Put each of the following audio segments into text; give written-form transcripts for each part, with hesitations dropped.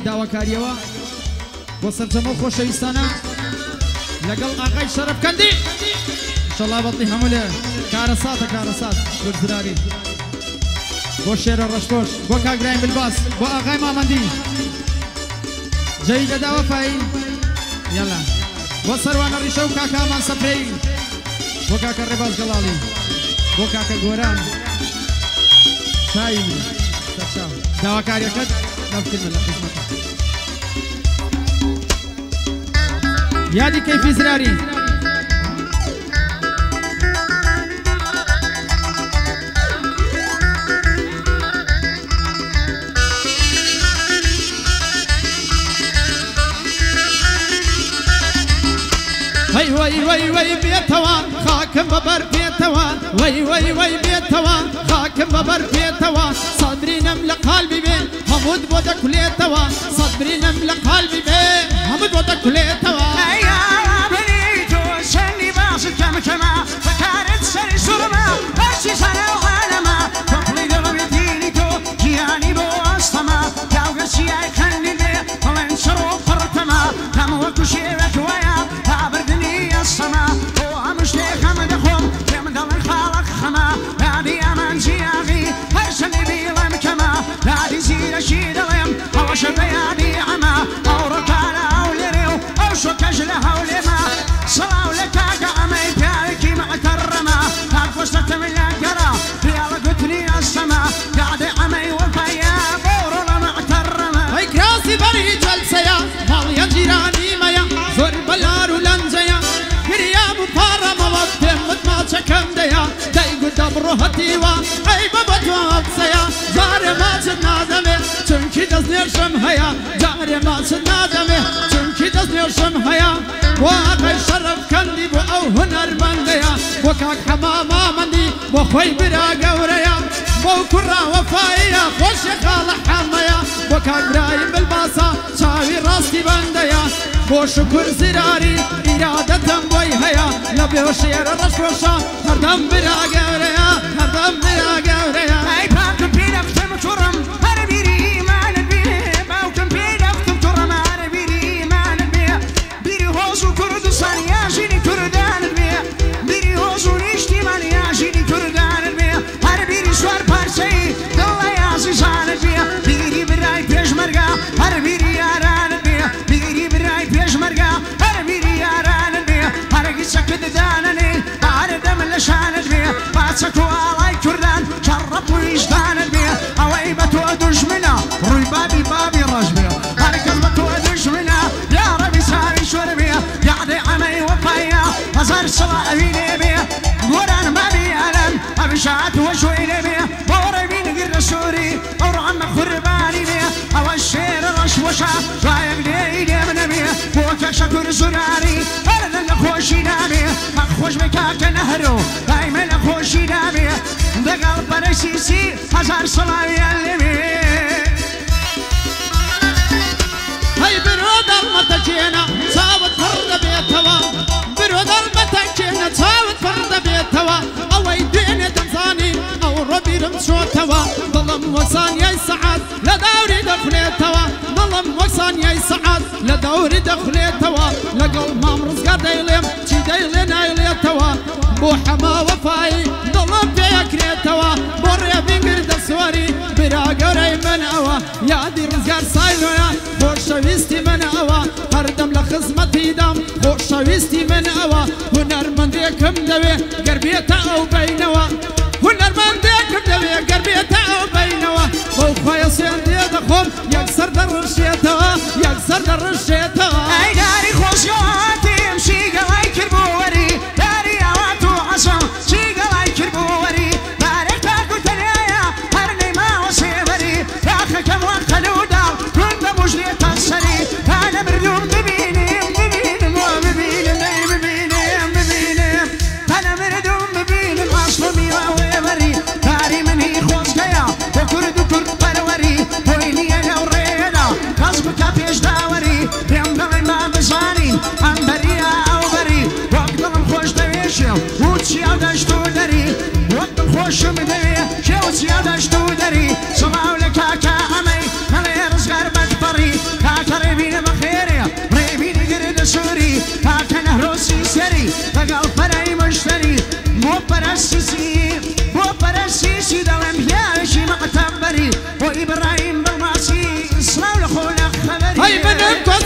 داواکاریەوە بۆ سەرجەمە و خۆشەویستانە لەگەڵ ئاغای شەرەفکەندی ئینشەڵڵا بەڵی هەموو لێ کارەساتە کارەسات گورزراری بۆ شێرە ڕەشپۆش بۆ کاگراین بلباس بۆ ئاغای مامەندی جەی لە داوەفایی یالا بۆ سەروانە ڕیشە و کاکامان سەپرەی بۆ کاکە ڕێباز گەڵاڵی بۆ کاکە گۆران چای من سەرچاو داواکاریەکەت لەبکردمە لە خزمەتە یادی کەیفی زراری وای وای وای وای بێتەوە خاکم بەبەر پێتەوە وای وای وای بێتەوە خاکم بەبەر پێتەوە سەدرینم لە قالبی بێ هەمووت بۆ دەکولێتەوە سەدرینم لە قالبی بێ هەمووت بۆ دەکولێتەوە بنی تۆ شەنی باشت کەمکەمە بەکارت سەری سوڕمە هەرچی سەرە و عالەمە تۆپڵی دەڵەبێتینی تۆ گیانی بۆ ئەستەمە داوگەچیای خەندی بێ بەڵێن شەڕ و پڕتەمە هەموو وەکو شێوەک وایە تابردنی ئەستەمە بۆ هەموو شتێک هەمە دەخۆم پێم دەڵێن خاڵق خەمە یادی ئەمان جیاغی هەر چەندی بیڵێم کەمە یادی زیرەشی دەڵێم ئەوەشە بە یادی ئەمە ئەو ڕۆکارە ئەو لێرێ و ئەو شۆکەژ لە هەولێمە سەڵاو لە کاکە ئەمەی پیاوێکی مەعتەڕەمە کاکوەستەتم لە گەڕا پیاوە گوتنی ئەستەمە یادی ئەمەی وەفایە بۆ ڕۆڵە مەعتەڕەمە ئەی کراسی بەری جەلسەیە ماڵیە جیرانی مەیە زۆر بەلار و لەنجەیە گریام و پاڕەمەوە پێم متماچەکەم دەیە دەیگوت دەبڕۆ هەتیوە ئەی بەبە تۆ هەقسەیە جارێ ماچت نادەمێ چونکی دەست نێشم هەیە جارێ ماچت نادەمێ چونکی دەست نێشم هەیە بۆ ئاغای شەرەفکەندی بۆ ئەو هونەرمەندەیە بۆ کاک حەمامامەندی بۆ خۆی برا گەورەیە بۆ کوڕا وەفاییە خۆشی خاڵە حەمەیە بۆ کاگرای بلباسە چاوی ڕاستی بەندەیە بۆ شکر زراری ئیرادەتم بۆی هەیە لە بێ شێرە ڕەشۆشە هەردەم برا گەورەیە هەردەم برا گەورەیە ئەی پاکم پێ دەفتم کوڕم هەرە بیری ئیمانت بێ باوکم پێ دەفتم کوڕم هەرە بیری ئیمانت بێ بیری هۆز و کوردستان یاژینی کوردانت بێ بیری هۆز و نیشتیمان یاژینی کوردانت بێ هەرە بیری سوار پارچەی دڵە یازیزانت بێ بیری برای پێشمەرگە هەرە بیری یارانت بێ بیری برای پێشمەرگە هەرە بیری یارانت بێ هەرەگی چەکت دانەنێ هەرە دەمە لە شانت بێ باچەک و ئاڵای کوردان چەڕەپ و ویژدانت بێ ئەوەی بە تۆ دوژمنە ڕووی بابی بابی ڕەش بێ هەرکەس بە تۆ دوژمنە یا ڕەبی ساوی شوەر بێ یادی ئەمەی وەفایە هەزار سەڵا ئەوی لێ بێ گۆران بابی ئەلەم ئەبشات وەشوی لێ بێ بۆ ڕەوی نگر لە سووری ئەو ڕەمە قوربانی بێ ئەوە شێرە ڕەش وەشە دوایەک لێی لێ منە بێ بۆ کەشە کور زوراری هەر لە خۆشی نابێ حەق خۆش بێ کاکە نەهرۆ دایمە لە خۆشی نابێ دەگەڵ بەرەسیسی هەزار سەڵاویان لێ بێ هەی برۆ دەڵمەتەکێنە چاوت پڕ دەبێتەوە برۆ دەڵمەتەکێنە چاوت پڕ دەبێتەوە ئەوەی دوێنێ دەمزانی ئەو ڕۆبیرم چۆتەوە دڵم وەسانیای سەعات لە داوری دەخولێتەوە دڵم وەسانیای سەعات لە داوری دەخولێتەوە لەگەڵ مام ڕزگار دەیڵێم چی دەیڵێ نایڵێتەوە بۆ حەما وەفایی دڵم پێیەکرێتەوە بۆ ڕێبینگر دەسواری برا گەورەی من ئەوە یادی ڕزگار سایلۆیە خۆشەویستی من ئەوە هەردەم لە خزمەتیدام خۆشەویستی من ئەوە هونەرمەندێکم دەوێ گەربێتە ئەو بینەوە هونەرمەندێکم دەوێ گەربێتە ئەو بینەوە بەو خۆیە سێندێ دەخۆم یەکسەر دەڕژێتەوە یەکسەر دەڕژێتەوە ئەی داری خۆشیۆتیم شیگەڵای کردبووەری داری ئەوات و عەسەم شیگەڵای کردبووەری بارێک تاکو تەنایە هەر نەیماوە سێوەری داخەکەم وە قەلووداڵ کون بە موژرێتە سەری تا نەمردوم ببینیم ببینم وە ببینم نەی ببینم ببینم تا نەمردوم ببینم ئەسڵمی وەوێوەری داری منی خۆزگەیە بۆ کورد و کورد پەروەری بۆی نییە لەو ڕێدا کەس بکە پێش داوەری پێم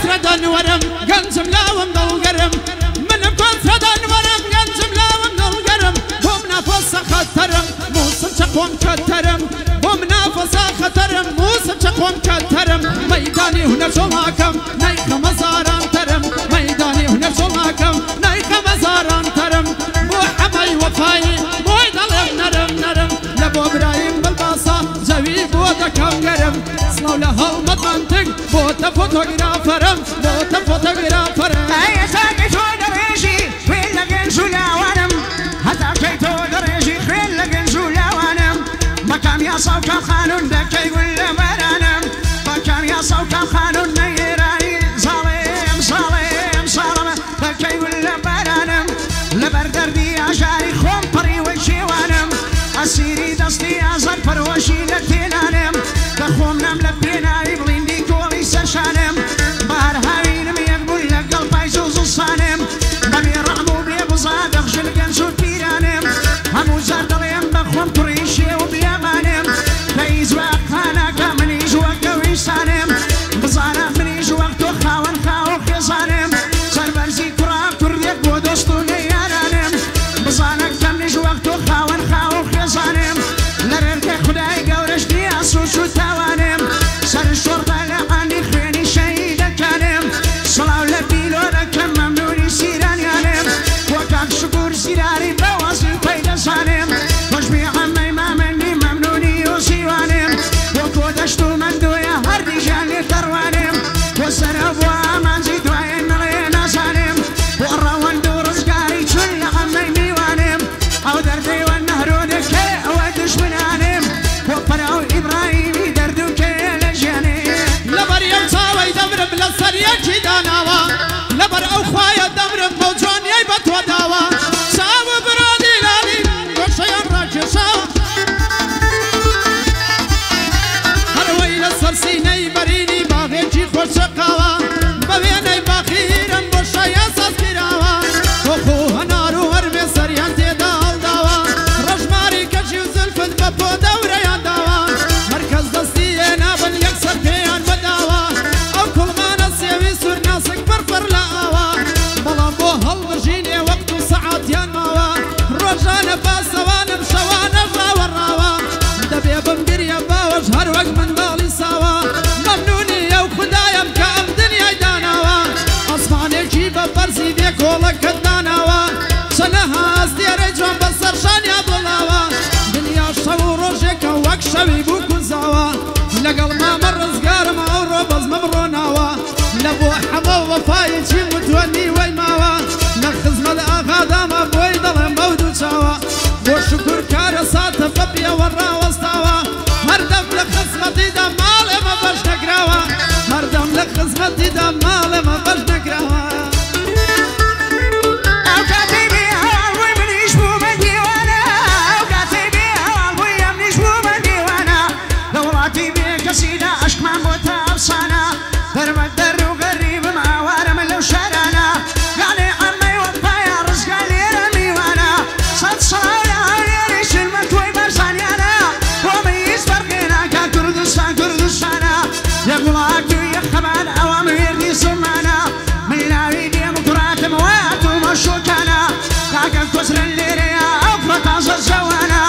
كونتردان ورم قنزم لاوم دلقرم منم كونتردان ورم قنزم لاوم دلقرم بوم نفس خطرم موسم شقوم كترم بوم نفس خطرم موسم شقوم كترم ميداني هنا شلاكم نايخ مزاران ترم ميداني هنا شلاكم نايخ مزاران ترم بو حمي وفاي بو ضلم نرم نرم لبو ابراهيم بالباصة زوي بو دكم قرم صلو لها المنطق بو تفوتوغرافرم بو تفوتوغرافرم اي ساكت ودريجي وين لقن سلاوانم حتى كيتو دريجي وين لقن سلاوانم بكام يا صوت خانون دكي يقول مرانم بكام يا صوت خانون نيراني ظالم ظالم ظالم دكي يقول مرانم لبردردي عشاري خوم بري وشيوانم اسيري دستي ازفر وشيلتينانم تخوم نملبينا يبلين دي كولي سرشانم بار هاوينم يقبل لقلب عيزوز الصانم بمي رعمو بيبزاد اخشل قنسو بيرانم همو زادليم بخوم تريشي وبيامانم ليز وقتانا كامنيز وقويسانم بزانا منيز وقتو خاون خاو خيزانم سربرزي كراب ترديك بودوستو نيانانم بزانا كامنيز وقتو خاون خاو خيزانم لرنك خداي قورش دي اسوسو توانم سر الشرطة لعندي خيني شهيدة كانم صلاة لبيلو لكم ممنوني سيران يانم وكاك شكور سيراري بواسي فايدة سانم وجمي عمي ما مني ممنوني وسيوانم وكودشتو من دويا هردي جاني تروانم وسر ابوا منزي دوين مغينا سانم وراوان دو رزقاري تشل عمي ميوانم او دردي والنهرو دكي ودش منانم وقراو ابراهيمي دردو كي لجاني لبر يمساوي دمر بلا سريع جداناوا لبر او خوايا دمر موجون يبت وداوا ساو برادي لالي وشيان راجشا هروي لسرسيني بريني باغيجي خوش قاوا بويني باخيرم بوشايا ساسكراوا وخوها نارو هرمي سريان تدال داوا رجماري كشي وزلفت بابو دوريان داوا مركز دستينا بل يكسر بيان بداوا او كل ما نسيوي سور ناسك فرفر لاوا بلا بو هالغجيني وقت ساعات يان ماوا رجانا باسوانا بشوانا فاوراوا دبي بمبريا باوش هر وقت من بالي سوا ممنوني يا خدايا مكام دنيا داناوا اصفاني جيبا برزي بيك ولك الداناوا سنها ازديري جوان بسر شان يا بلاوا دنيا شو روجك وك شوي بوكو زاوا لقل ما مر زقار ما روبز مبروناوا لبو حما وفاي شي متوني ويماوا نخزم الاغا داما بوي ضل مودو شاوا وشكر كارسات فبيا ورا وسطاوا هردم لخزمتي دا مال ما باش نقراوا هردم لخزمتي دا مال ما باش نقراوا او كاتبي هوالبوي من يشبو من ديوانا او كاتبي هوالبوي من يشبو من ديوانا دولاتي بيك سيدا عشق ما موتا افصانا دربك در وغريب مع وارم لو شارانا قالي عمي وفايا رزق لي رمي وانا صد صلاة يريش المكوي برسانيانا وميز فرقنا كردستان كردستانا يقول عاكو يخبان اوامر دي سمانا من لاوي ديمقراط موات ومشوكانا كاكا كسر الليريا افرط عصر زوانا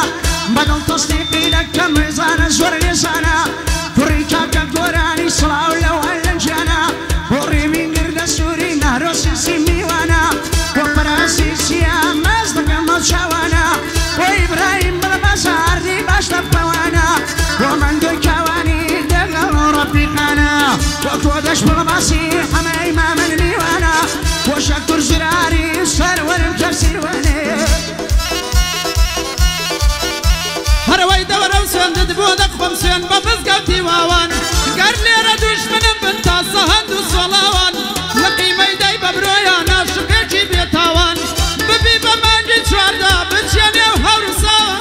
بدل تصديقي لك ميزان زور لسانا كوري كاكا كوراني صلاة لو هلنجانا وري من قرد السوري نهر سيسي وانا وقراسي سيام مصدق مصشوانا وإبراهيم بالبصار دي باشتب بوانا ومن دو كواني دقل ربي خانا وكودش بالبصي حمي ما من ميوانا وشكر زراري سرور مكسر واني هروي دورو سند بودك خمسين بفزقوتي واوان قر لي ردوش من بنتا صهند وصلاوان لقي ميداي ببرويا ناشق يجي بيتاوان ببي بمانجي شواردا بتشيني وهورساوان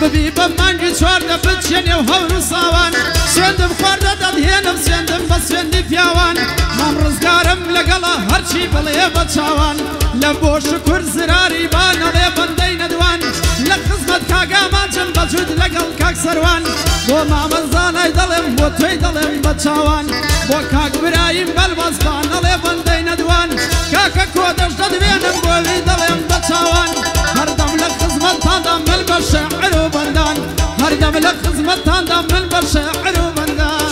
ببي بمانجي شواردا بتشيني وهورساوان سندم خوردا دهينم سندم بس سندي فياوان مام رزقارم لقلا هرشي بلي بتشاوان لبو شكر زراري بانا لي بندي ندوان لخزمت كاقا مانجم بجود لقل كاك سروان وما من زاني ظلم بۆ تۆی دەڵێم بە چاوان بۆ کاک برایم بەلبەستان ئەڵێ بەندەی نەدوان کاکە کۆ دەشتە دەبێنم بۆوی دەڵێم بە چاوان هەردەم لە خزمەتتاندا من بە شێعر و بەندان هەردەم لە خزمەتتاندا من بە شێعر و بەندان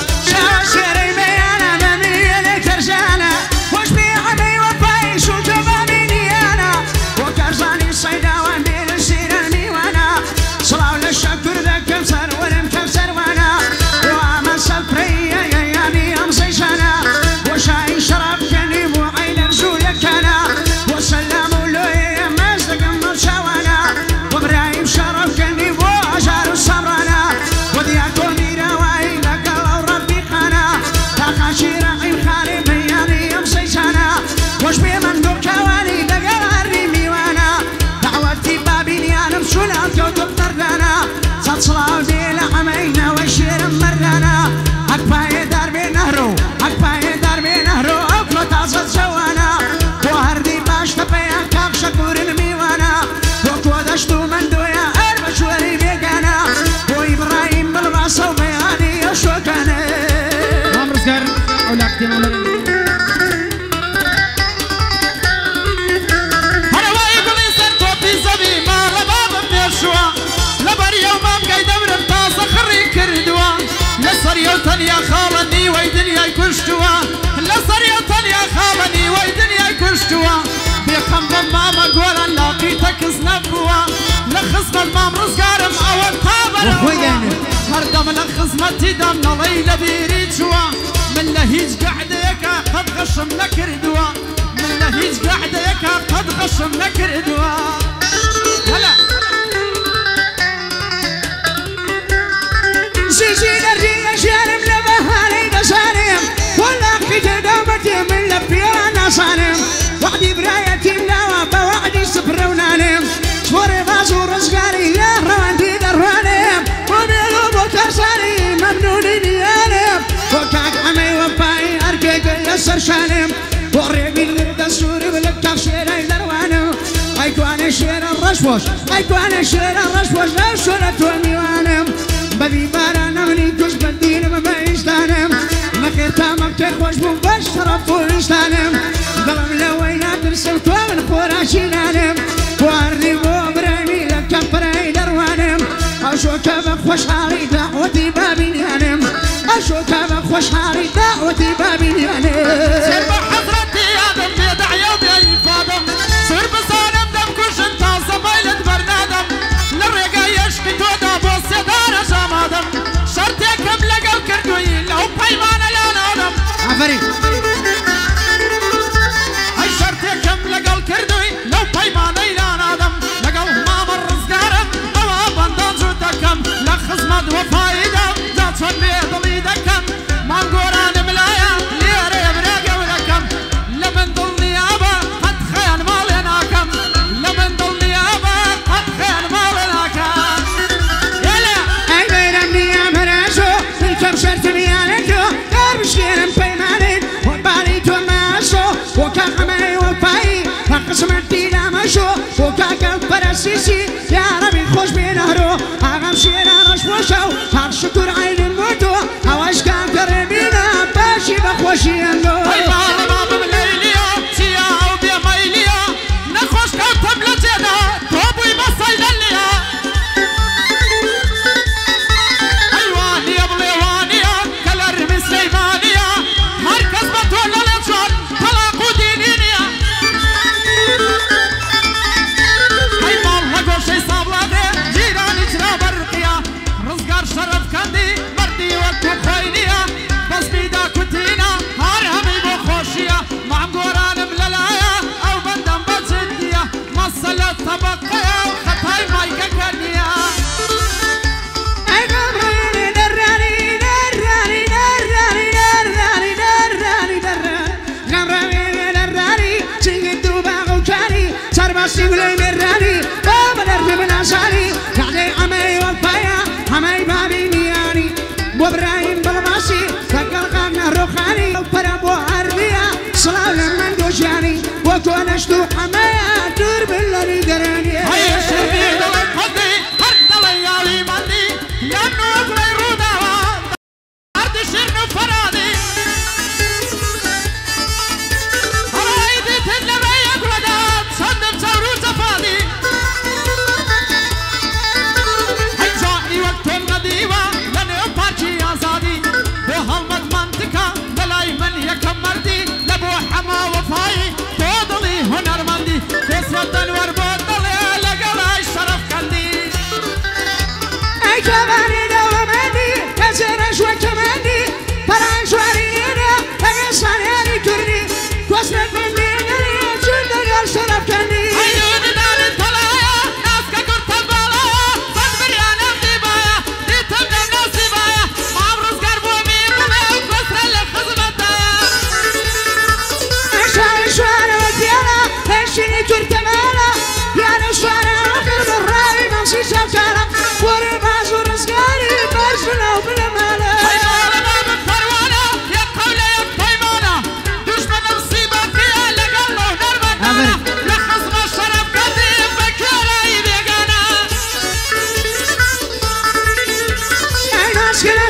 شێرەی بەیانە بەمیێنێ کەرژانە خۆش بێ عەمەی وەفای شوتە بابینیانە بۆ کارزانی سەیداوان بێ لە شیرە میوانە سڵاو لە شەکر دەکەم سەروەرم کەم سەروانە بۆ ئامە سەفرەیە یانی ئەم زەیشانە بۆ شای شەرابکەنی بۆ عەینەر زوولەکانە بۆ سەلام و لۆیە مەز دەکەم مەرچاوانە بۆ برایم شەرابکەنی بۆ ئاژار و سەمرانە بۆ دیاکۆ میراوایی لەگەڵ ئەو ڕەفیقانە تاقاچی ڕەقیم خانێ بەیانی ئەم زەیشانە خۆش بێ من دۆکاوانی لەگەڵ هەرمی میوانە داوەتی بابینیانم چونە کەوتم دەردانە سەد سڵاو دێ لە عەمەینەوەی شێرم مەردانە هەک پایێدار بێ نەهرۆ هەک پایێدار بێ نەهرۆ ئەو کۆ تازە جەوانە بۆ هەردی باش تەپەیان کاک شەکورن میوانە بۆ کۆ دەشت و مەندۆیە هەر بە شوەری بێگانە بۆ ئیبراهیم بڵباسە و بەیانی ئەو شۆکانە مام ڕزگار ئەو لاکتێمە لەرن هەروایی گوڵی سەر تۆپی زەوی ماڵە بابم پێشووە لەبەر یەومام گەی دەمرم تازە خڕی کردووە لەسەر یەو تەنیا خاڵە نیوەی دنیای کوشتووە لەسەر یەو تەنیا خاڵە نیوەی دنیای کوشتووە بێخەم بە مامە گۆران لاقی تەکس نەبووە لە خزمەت مام ڕزگارم ئەوە تا بەرەوە هەردەم لە خزمەتی دەم نەڵەی لە بیری چووە من لە هیچ گەعدەیەکە قەت غەشم نەکردووە من لە هیچ گەعدەیەکە قەت غەشم نەکردووە هەلا زیزی دەردینە ژیانم لە بەهانەی دەزانم وەلاقی تێدامەتێ من لە پێوان ناسانم وعدی برایەتیم داوە بە وعدی سپرە و نانم سۆرێ باز و ڕزگاری لە ڕەواندی دەڕوانم بۆ بێڵۆ بۆ تەرسانی مەمنونی دیانم بۆ کاک ئەمەی وەپایی هەرکێکە لەسەر شانم بۆ ڕێبی لردە سوورم لە کاف شێرەی دەڕوانم ئەیتوانێ شێرە ڕەشبۆش ئەیتوانێ شێرە ڕەشبۆش لەو شۆرە تۆ میوانم بەبی بارانە منی توش بەدینم بە ئیشتانم نەخێر تامەم تێ خۆش بوو بەش شەڕەف و ئیشتانم دڵم لەوەی ناترسم تۆ من خۆراشینانم خواردی بۆ برایمی لە کەمپەرەی دەڕوانم ئەشۆکە بە خۆشحاڵی داوەتی بابینیانم ئەشۆکە بە خۆشحاڵی داوەتی بابینیانم سر بە حەزرەتی یادم بێدەعیا و بێئیفادەم سر بزانم دەمکوشن تازە مایلت بەرنادەم لە ڕێگای عشقی تۆدا بۆ سێدارە ژامادەم شەرتێکم لەگەڵ کردووی لەو پەیمانە لانادەم ئافەرین ئەی شەرتێکم لەگەڵ کردووی لەو پەیمانەی لانادەم لەگەڵ مامە ڕزگارم ئەوە بەندان زوو دەکەم لە خزمەت وەفاییدا جا چۆن بێدڵی دەکەم مانگۆرانم لایە لێرە برا گەورەکەم لە من دڵنیابە قەت خەیان ماڵێ ناکەم لە من دڵنیابە قەت خەیان ماڵێ ناکەم یالا ئەی بەیرەم نیام هەراشۆ کەم شەرتمیانە تۆ کار بشێرم پەیمانێت وەباری تۆ ماشۆ بۆ کاک ئەمەی وەفایی هە قسمەتی نامەشۆ بۆ کاکە پەرەسیسی یارەبی خۆش بێ نەهرۆ ئاغام شێرە ڕەشبۆشە و هەر شکر عەینم بۆ تۆ ئەوەش کاکە ڕێبینە باشی بەخۆشی ئەندۆ ئەی باڵە بابم لەیلیە چیا ئەو بێمەیلیە نەخۆش کەوتم لە جێدا تۆ بووی بە سەیدەلیە ئەی وانیە بڵێ وانیە کە لە ڕمی سلەیمانیە هەر کەس بە تۆ لەڵێ چۆن تەلاق و دینی نییە ئەی ماڵ لە گۆشەی سابڵادێ جیرانی چرا بەرقیە ڕزگار شەرەفکەندی مەردی وەکو خۆی نییە بەسمیدا کوتینە هەر هەمی بۆ خۆشیە مام گۆرانم لەلایە ئەو بەندەم بە جدیە مەسەلە تەبەقەیە و خەتای مایکەکە نییە ئەی گەمڕێنێ دەرانی دەرانی دەرانی دەرانی دەرانی دەرانی گەمڕێنێ دەرانی چنگت دوو باغ و کاری سەربەستی گولەی مێرانی بۆ بەدەرمی بناسانی یعنی ئەمەی وەفایە ئەمەی بابینیانی بۆ برایم بڵباسی لەگەڵ قام نەڕۆخانی ئەو پەرە بۆ هەردیە سڵاو لە من دۆژیانی بۆ تۆ نەشت و ئەمەیە دوور بن لەری گەرانیە هەیە شەوی دڵی خۆدی هەر دڵی یاوی مەندی لەم نۆگڵی ڕووداوە هەردش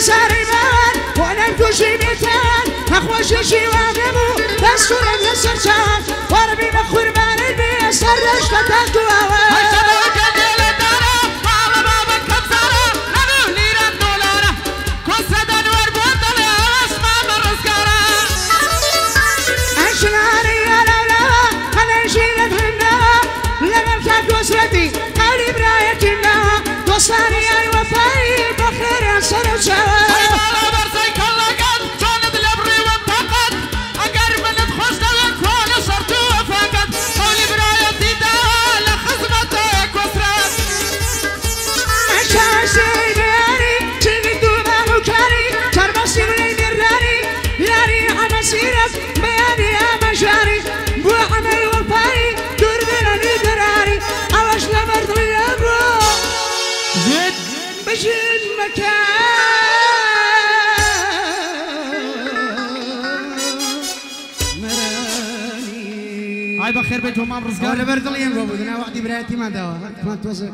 ساري بان وانا مكوشي بيتان اخوشي شي وامبو بس ورد السرسان وربي بخور بان البي سرش فتاكو اوان وصاني يا وفاي بخير يا سرسان بجد مكان مراني هاي بخير بيتهم عم رزقان ولا برد لي ينقبض انا وحدي براتي ما دوا ما توصل